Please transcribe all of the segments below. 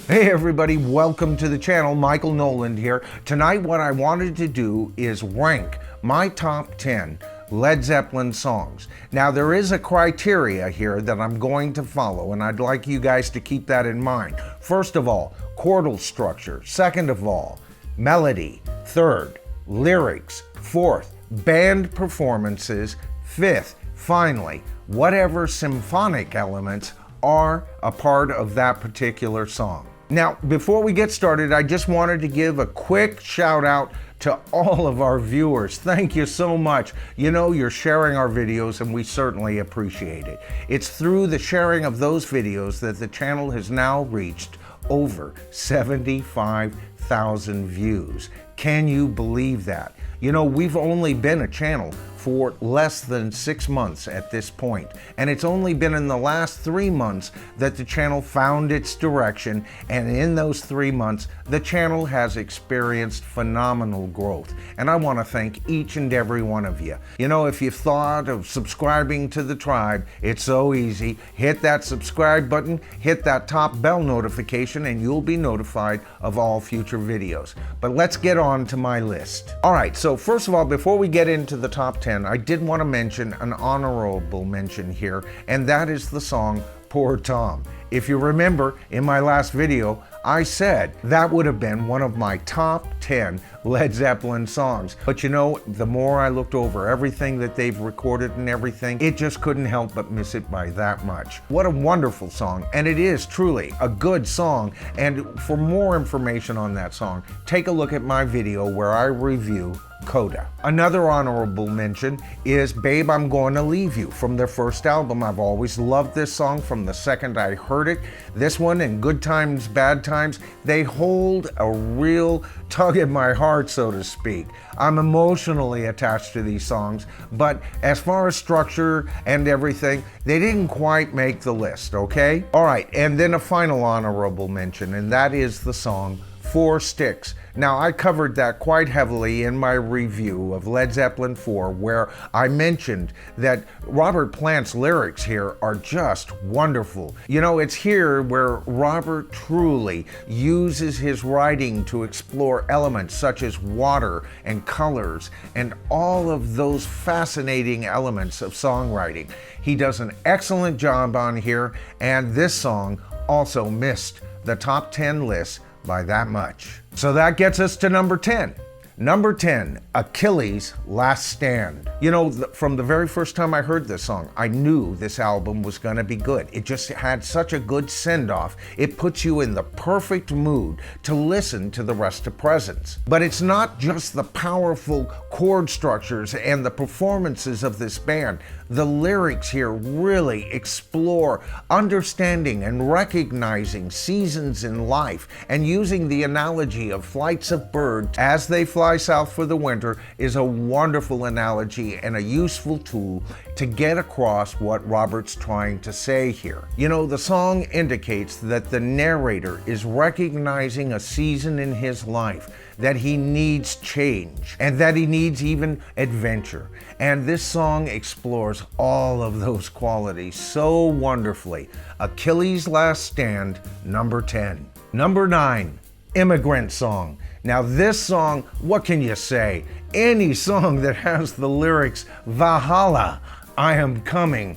Hey everybody, welcome to the channel. Michael Noland here. Tonight what I wanted to do is rank my top 10 Led Zeppelin songs. Now there is a criteria here that I'm going to follow, and I'd like you guys to keep that in mind. First of all, chordal structure. Second of all, melody. Third, lyrics. Fourth, band performances. Fifth, finally, whatever symphonic elements are a part of that particular song. Now, before we get started, I just wanted to give a quick shout out to all of our viewers. Thank you so much. You know, you're sharing our videos and we certainly appreciate it. It's through the sharing of those videos that the channel has now reached over 75,000 views. Can you believe that? You know, we've only been a channel for less than 6 months at this point, and it's only been in the last 3 months that the channel found its direction, and in those 3 months the channel has experienced phenomenal growth, and I want to thank each and every one of you. You know, if you've thought of subscribing to the tribe, it's so easy. Hit that subscribe button, hit that top bell notification, and you'll be notified of all future videos. But let's get on to my list. Alright, so first of all, before we get into the top 10, I did want to mention an honorable mention here, and that is the song Poor Tom. If you remember, in my last video, I said that would have been one of my top 10 Led Zeppelin songs. But you know, the more I looked over everything that they've recorded and everything, it just couldn't help but miss it by that much. What a wonderful song, and it is truly a good song. And for more information on that song, take a look at my video where I review Coda. Another honorable mention is Babe, I'm Gonna Leave You from their first album. I've always loved this song from the second I heard it. This one and Good Times, Bad Times, they hold a real tug at my heart, so to speak. I'm emotionally attached to these songs, but as far as structure and everything, they didn't quite make the list, okay? All right, and then a final honorable mention, and that is the song Four Sticks. Now, I covered that quite heavily in my review of Led Zeppelin 4, where I mentioned that Robert Plant's lyrics here are just wonderful. You know, it's here where Robert truly uses his writing to explore elements such as water and colors and all of those fascinating elements of songwriting. He does an excellent job on here, and this song also missed the top 10 list by that much. So that gets us to number 10. Number 10, Achilles' Last Stand. You know, from the very first time I heard this song, I knew this album was going to be good. It just had such a good send-off. It puts you in the perfect mood to listen to the rest of Presence. But it's not just the powerful chord structures and the performances of this band. The lyrics here really explore understanding and recognizing seasons in life, and using the analogy of flights of birds as they fly south for the winter is a wonderful analogy and a useful tool to get across what Robert's trying to say here. You know, the song indicates that the narrator is recognizing a season in his life, that he needs change, and that he needs even adventure. And this song explores all of those qualities so wonderfully. Achilles' Last Stand, number 10. Number 9, Immigrant Song. Now this song, what can you say? Any song that has the lyrics, Valhalla, I am coming,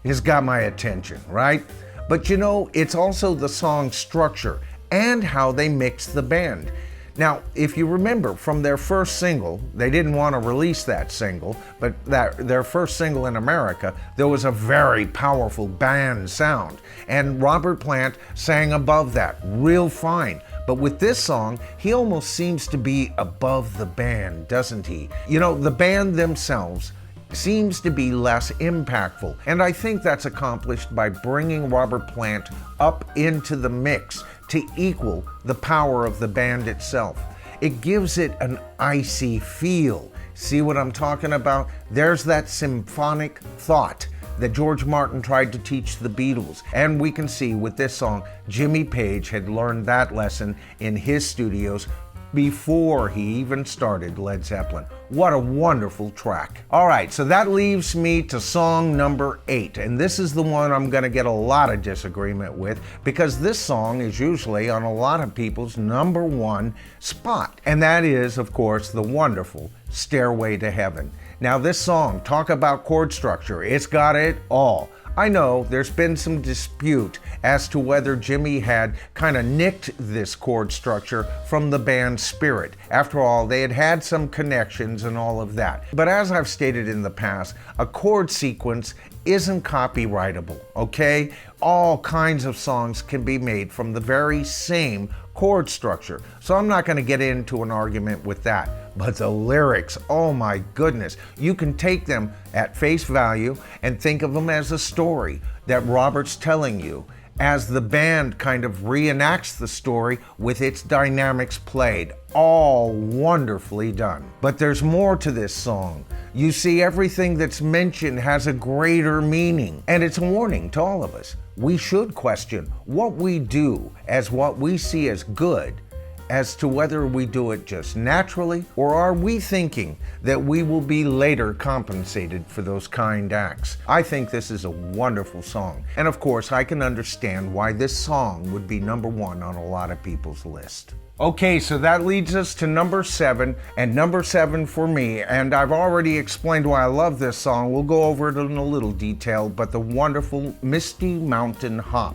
has got my attention, right? But you know, it's also the song structure and how they mix the band. Now, if you remember from their first single, they didn't want to release that single, but their first single in America, there was a very powerful band sound. And Robert Plant sang above that, real fine. But with this song, he almost seems to be above the band, doesn't he? You know, the band themselves seems to be less impactful, and I think that's accomplished by bringing Robert Plant up into the mix to equal the power of the band itself. It gives it an icy feel. See what I'm talking about? There's that symphonic thought that George Martin tried to teach the Beatles, and we can see with this song, Jimmy Page had learned that lesson in his studios before he even started Led Zeppelin. What a wonderful track. All right, so that leaves me to song number 8, and this is the one I'm going to get a lot of disagreement with because this song is usually on a lot of people's number 1 spot, and that is, of course, the wonderful Stairway to Heaven. Now, this song, talk about chord structure, it's got it all. I know there's been some dispute as to whether Jimmy had kind of nicked this chord structure from the band's spirit. After all, they had had some connections and all of that. But as I've stated in the past, a chord sequence isn't copyrightable, okay? All kinds of songs can be made from the very same chord structure. So I'm not going to get into an argument with that. But the lyrics, oh my goodness, you can take them at face value and think of them as a story that Robert's telling you as the band kind of reenacts the story with its dynamics played. All wonderfully done. But there's more to this song. You see, everything that's mentioned has a greater meaning, and it's a warning to all of us. We should question what we do as what we see as good, as to whether we do it just naturally, or are we thinking that we will be later compensated for those kind acts. I think this is a wonderful song, and of course I can understand why this song would be number 1 on a lot of people's list. Okay, so that leads us to number 7, and number 7 for me, and I've already explained why I love this song. We'll go over it in a little detail, but the wonderful Misty Mountain Hop.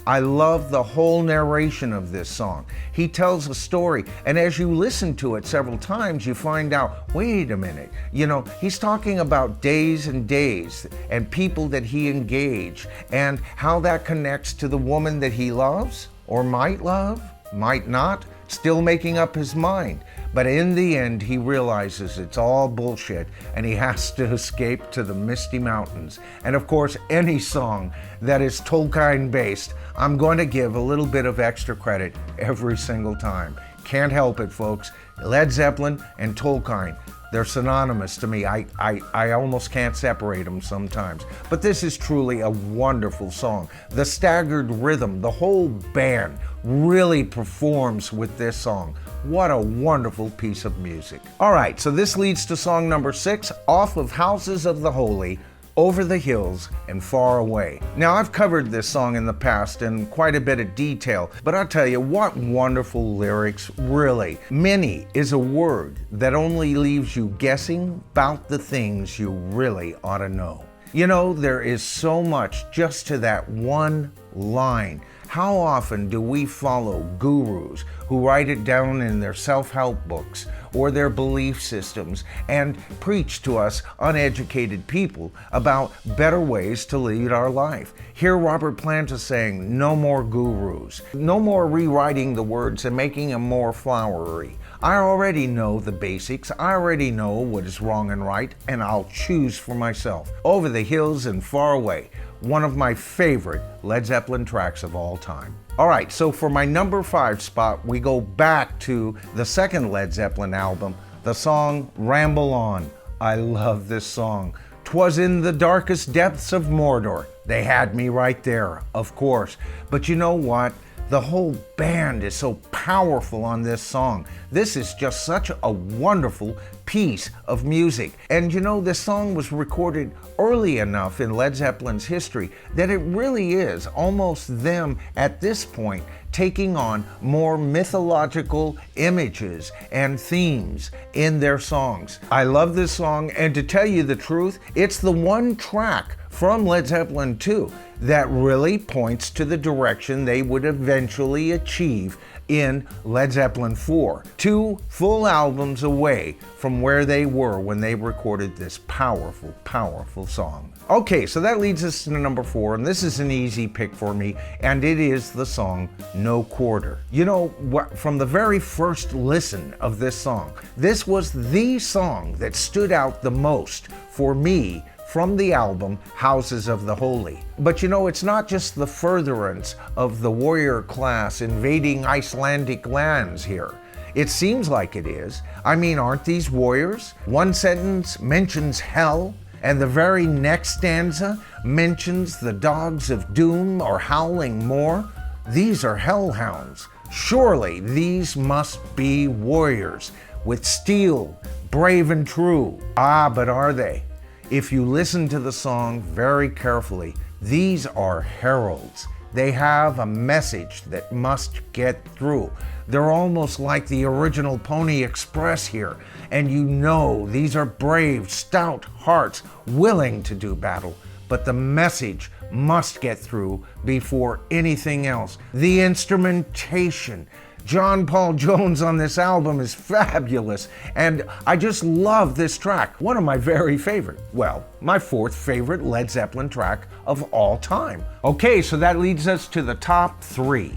I love the whole narration of this song. He tells a story, and as you listen to it several times, you find out, wait a minute, you know, he's talking about days and days and people that he engaged and how that connects to the woman that he loves or might love, might not, still making up his mind. But in the end, he realizes it's all bullshit and he has to escape to the Misty Mountains. And of course, any song that is Tolkien based, I'm going to give a little bit of extra credit every single time. Can't help it, folks. Led Zeppelin and Tolkien, they're synonymous to me. I almost can't separate them sometimes. But this is truly a wonderful song. The staggered rhythm, the whole band really performs with this song. What a wonderful piece of music. All right, so this leads to song number 6, off of Houses of the Holy, Over the Hills and Far Away. Now, I've covered this song in the past in quite a bit of detail, but I'll tell you, what wonderful lyrics, really. Many is a word that only leaves you guessing about the things you really ought to know. You know, there is so much just to that one line. How often do we follow gurus who write it down in their self-help books or their belief systems and preach to us uneducated people about better ways to lead our life? Here Robert Plant is saying, no more gurus, no more rewriting the words and making them more flowery. I already know the basics, I already know what is wrong and right, and I'll choose for myself. Over the Hills and Far Away, one of my favorite Led Zeppelin tracks of all time. All right, so for my number 5 spot, we go back to the second Led Zeppelin album, the song Ramble On. I love this song. 'Twas in the darkest depths of Mordor. They had me right there, of course. But you know what? The whole band is so powerful on this song. This is just such a wonderful piece of music. And you know, this song was recorded early enough in Led Zeppelin's history that it really is almost them at this point taking on more mythological images and themes in their songs. I love this song, and to tell you the truth, it's the one track from Led Zeppelin 2 that really points to the direction they would eventually achieve in Led Zeppelin 4, 2 full albums away from where they were when they recorded this powerful, powerful song. Okay, so that leads us to number 4, and this is an easy pick for me, and it is the song No Quarter. You know, from the very first listen of this song, this was the song that stood out the most for me from the album Houses of the Holy. But you know, it's not just the furtherance of the warrior class invading Icelandic lands here. It seems like it is. I mean, aren't these warriors? One sentence mentions hell, and the very next stanza mentions the dogs of doom or howling moor. These are hellhounds, Surely these must be warriors with steel, brave and true. Ah, but are they? If you listen to the song very carefully, these are heralds. They have a message that must get through. They're almost like the original Pony Express here. And you know these are brave, stout hearts willing to do battle. But the message must get through before anything else. The instrumentation. John Paul Jones on this album is fabulous, and I just love this track. One of my very favorite, well, my fourth favorite Led Zeppelin track of all time. Okay, so that leads us to the top three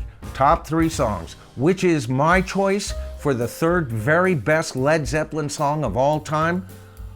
songs, which is my choice for the third very best Led Zeppelin song of all time,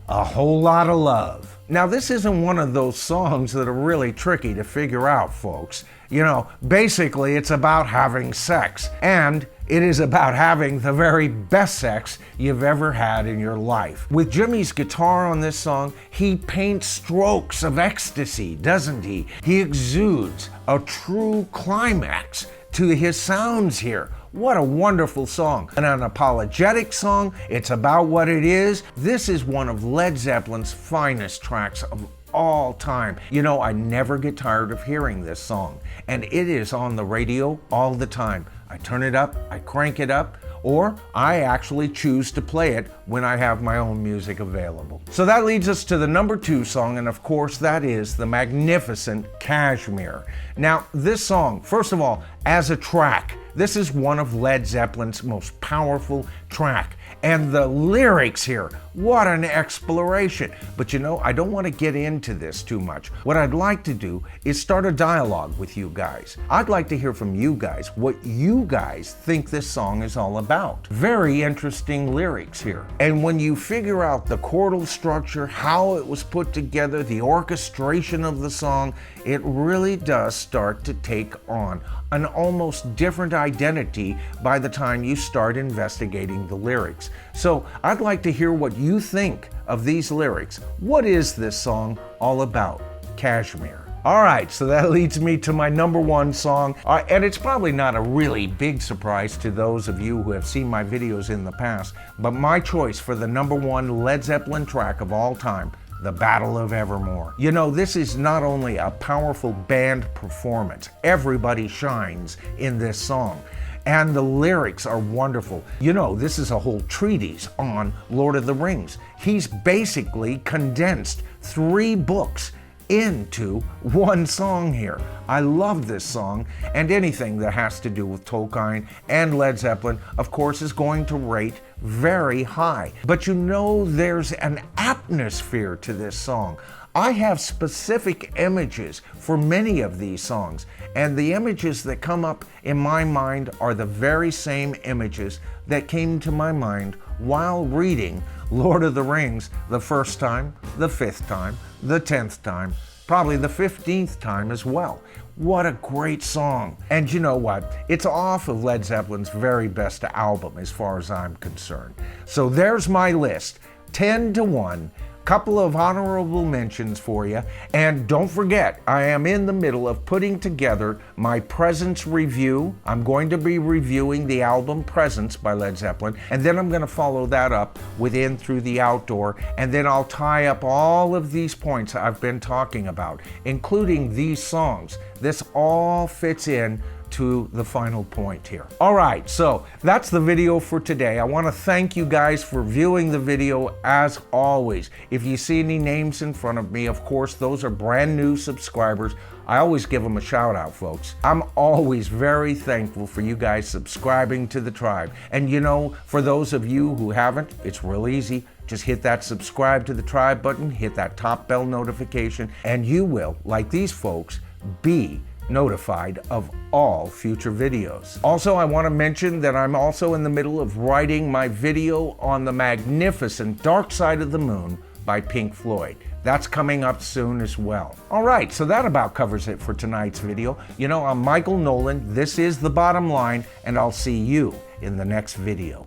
A Whole Lot of Love. Now, this isn't one of those songs that are really tricky to figure out, folks. You know, basically it's about having sex, and it is about having the very best sex you've ever had in your life. With Jimmy's guitar on this song, he paints strokes of ecstasy, doesn't he? He exudes a true climax to his sounds here. What a wonderful song. An unapologetic song. It's about what it is. This is one of Led Zeppelin's finest tracks of all time. You know, I never get tired of hearing this song, and it is on the radio all the time. I turn it up, I crank it up, or I actually choose to play it when I have my own music available. So that leads us to the number 2 song, and of course that is the magnificent Kashmir. Now, this song, first of all, as a track, this is one of Led Zeppelin's most powerful track. And the lyrics here, what an exploration. But you know, I don't want to get into this too much. What I'd like to do is start a dialogue with you guys. I'd like to hear from you guys what you guys think this song is all about. Very interesting lyrics here. And when you figure out the chordal structure, how it was put together, the orchestration of the song, it really does start to take on an almost different identity by the time you start investigating the lyrics. So I'd like to hear what you think of these lyrics. What is this song all about? Kashmir. All right, so that leads me to my number 1 song, and it's probably not a really big surprise to those of you who have seen my videos in the past, but my choice for the number 1 Led Zeppelin track of all time, The Battle of Evermore. You know, this is not only a powerful band performance, everybody shines in this song, and the lyrics are wonderful. You know, this is a whole treatise on Lord of the Rings. He's basically condensed 3 books into one song here. I love this song, and anything that has to do with Tolkien and Led Zeppelin, of course, is going to rate very high. But you know, there's an atmosphere to this song. I have specific images for many of these songs, and the images that come up in my mind are the very same images that came to my mind while reading Lord of the Rings the first time, the 5th time, the 10th time, probably the 15th time as well. What a great song. And you know what? It's off of Led Zeppelin's very best album as far as I'm concerned. So there's my list, 10 to 1. Couple of honorable mentions for you, and don't forget, I am in the middle of putting together my Presence review. I'm going to be reviewing the album Presence by Led Zeppelin, and then I'm going to follow that up with In Through the Outdoor, and then I'll tie up all of these points I've been talking about, including these songs. This all fits in to the final point here. All right, so that's the video for today. I want to thank you guys for viewing the video as always. If you see any names in front of me, of course, those are brand new subscribers. I always give them a shout out, folks. I'm always very thankful for you guys subscribing to the tribe. And you know, for those of you who haven't, it's real easy. Just hit that subscribe to the tribe button, hit that top bell notification, and you will, like these folks, be notified of all future videos. Also, I want to mention that I'm also in the middle of writing my video on the magnificent Dark Side of the Moon by Pink Floyd. That's coming up soon as well. All right, so that about covers it for tonight's video. You know, I'm Michael Noland, this is The Bottom Line, and I'll see you in the next video.